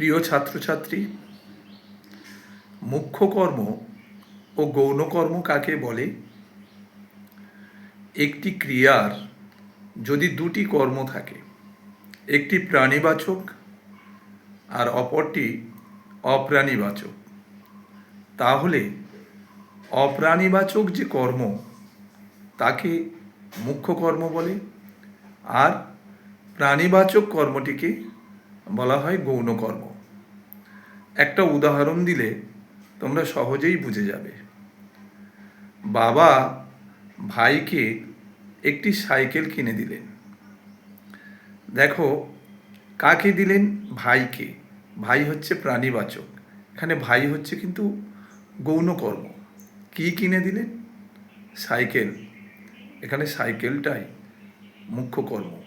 প্রিয় ছাত্রছাত্রী, মুখ্য কর্ম ও গৌণ কর্ম কাকে বলে? একটি ক্রিয়ার যদি দুটি কর্ম থাকে, একটি প্রাণীবাচক আর অপরটি অপ্রাণীবাচক, তাহলে অপ্রাণীবাচক যে কর্ম তাকে মুখ্য কর্ম বলে, আর প্রাণীবাচক কর্মটিকে বলা হয় গৌণ কর্ম। একটা উদাহরণ দিলে তোমরা সহজেই বুঝে যাবে। বাবা ভাইকে একটি সাইকেল কিনে দিলেন। দেখো, কাকে দিলেন? ভাইকে। ভাই হচ্ছে প্রাণীবাচক, এখানে ভাই হচ্ছে কিন্তু গৌণ কর্ম। কি কিনে দিলেন? সাইকেল। এখানে সাইকেলটাই মুখ্য কর্ম।